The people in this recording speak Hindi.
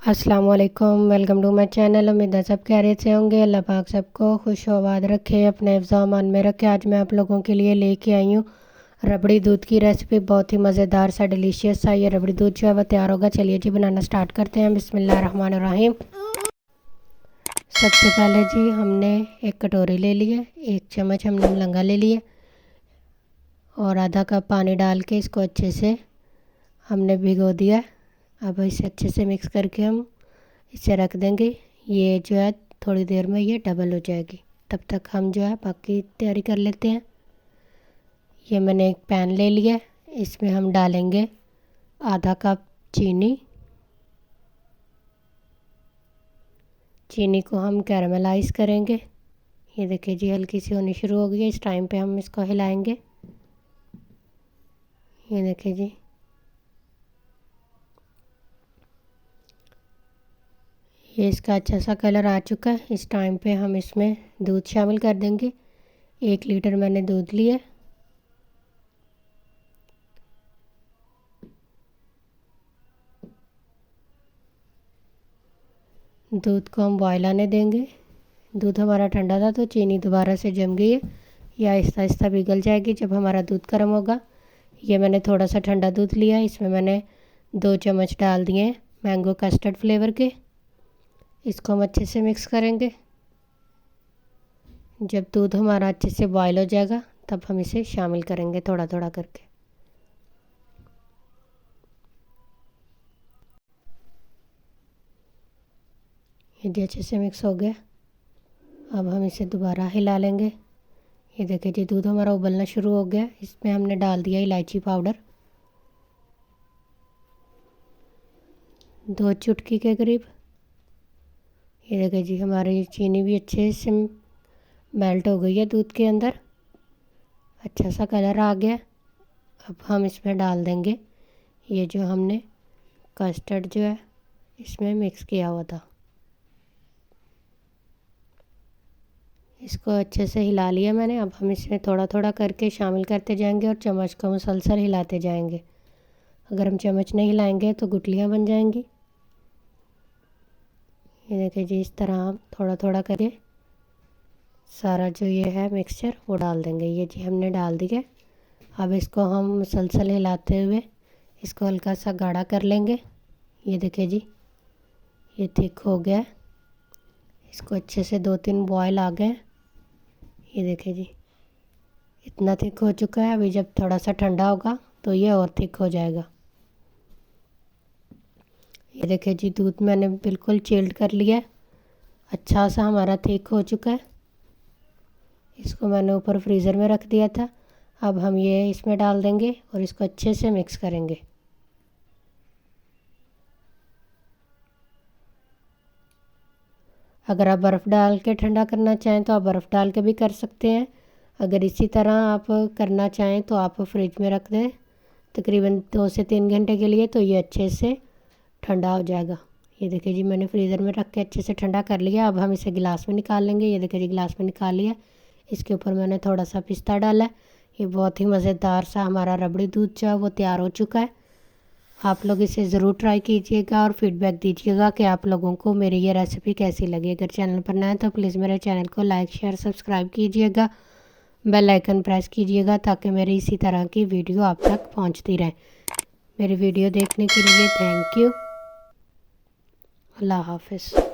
अस्सलाम वालेकुम, वेलकम टू माय चैनल। उम्मीद है सब खैरियत से होंगे। अल्लाह पाक सबको खुश आबाद रखे, अपने हिफ्ज़ व अमान में रखे। आज मैं आप लोगों के लिए लेके आई हूँ रबड़ी दूध की रेसिपी। बहुत ही मज़ेदार सा डिलीशियस सा ये रबड़ी दूध जो है वो तैयार होगा। चलिए जी बनाना स्टार्ट करते हैं। बिस्मिल्लाहिर्रहमानिर्रहीम। सबसे पहले जी हमने एक कटोरी ले ली है, 1 चम्मच हमने मलंगा ले लिया और आधा कप पानी डाल के इसको अच्छे से हमने भिगो दिया। अब इसे अच्छे से मिक्स करके हम इसे रख देंगे। ये जो है थोड़ी देर में ये डबल हो जाएगी, तब तक हम जो है बाकी तैयारी कर लेते हैं। ये मैंने एक पैन ले लिया, इसमें हम डालेंगे आधा कप चीनी। चीनी को हम कैरामलाइज़ करेंगे। ये देखिए जी हल्की सी होनी शुरू हो गई है। इस टाइम पे हम इसको हिलाएंगे। ये देखिए जी ये इसका अच्छा सा कलर आ चुका है। इस टाइम पे हम इसमें दूध शामिल कर देंगे। 1 लीटर मैंने दूध लिया। दूध को हम बॉयल आने देंगे। दूध हमारा ठंडा था तो चीनी दोबारा से जम गई है, या आहिस्ता आहिस्ता पिघल जाएगी जब हमारा दूध गर्म होगा। ये मैंने थोड़ा सा ठंडा दूध लिया, इसमें मैंने 2 चम्मच डाल दिए मैंगो कस्टर्ड फ्लेवर के। इसको हम अच्छे से मिक्स करेंगे। जब दूध हमारा अच्छे से बॉयल हो जाएगा तब हम इसे शामिल करेंगे थोड़ा थोड़ा करके। ये जी अच्छे से मिक्स हो गया। अब हम इसे दोबारा हिला लेंगे। ये देखिए जी दूध हमारा उबलना शुरू हो गया। इसमें हमने डाल दिया इलायची पाउडर, 2 चुटकी के करीब। ये देखिए जी हमारी चीनी भी अच्छे से मेल्ट हो गई है दूध के अंदर, अच्छा सा कलर आ गया। अब हम इसमें डाल देंगे ये जो हमने कस्टर्ड जो है इसमें मिक्स किया हुआ था। इसको अच्छे से हिला लिया मैंने। अब हम इसमें थोड़ा थोड़ा करके शामिल करते जाएंगे और चम्मच को मुसलसल हिलाते जाएंगे। अगर हम चम्मच नहीं हिलाएंगे तो गुठलियाँ बन जाएंगी। ये देखिए जी इस तरह हम थोड़ा थोड़ा करके सारा जो ये है मिक्सचर वो डाल देंगे। ये जी हमने डाल दिया। अब इसको हम मुसलसल हिलाते हुए इसको हल्का सा गाढ़ा कर लेंगे। ये देखिए जी ये थिक हो गया। इसको अच्छे से 2-3 बॉयल आ गए। ये देखिए जी इतना थिक हो चुका है। अभी जब थोड़ा सा ठंडा होगा तो ये और थिक हो जाएगा। ये देखिए जी दूध मैंने बिल्कुल चिल्ड कर लिया है, अच्छा सा हमारा थिक हो चुका है। इसको मैंने ऊपर फ्रीज़र में रख दिया था। अब हम ये इसमें डाल देंगे और इसको अच्छे से मिक्स करेंगे। अगर आप बर्फ़ डाल के ठंडा करना चाहें तो आप बर्फ़ डाल के भी कर सकते हैं। अगर इसी तरह आप करना चाहें तो आप फ्रिज में रख दें तकरीबन 2 से 3 घंटे के लिए, तो ये अच्छे से ठंडा हो जाएगा। ये देखिए जी मैंने फ्रीज़र में रख के अच्छे से ठंडा कर लिया। अब हम इसे गिलास में निकाल लेंगे। ये देखिए जी गिलास में निकाल लिया। इसके ऊपर मैंने थोड़ा सा पिस्ता डाला है। ये बहुत ही मज़ेदार सा हमारा रबड़ी दूध जो है वो तैयार हो चुका है। आप लोग इसे ज़रूर ट्राई कीजिएगा और फीडबैक दीजिएगा कि आप लोगों को मेरी ये रेसिपी कैसी लगी। अगर चैनल पर नए हैं तो प्लीज़ मेरे चैनल को लाइक शेयर सब्सक्राइब कीजिएगा, बेल आइकन प्रेस कीजिएगा ताकि मेरी इसी तरह की वीडियो आप तक पहुंचती रहे। मेरी वीडियो देखने के लिए थैंक यू। अल्लाह हाफ़िज़।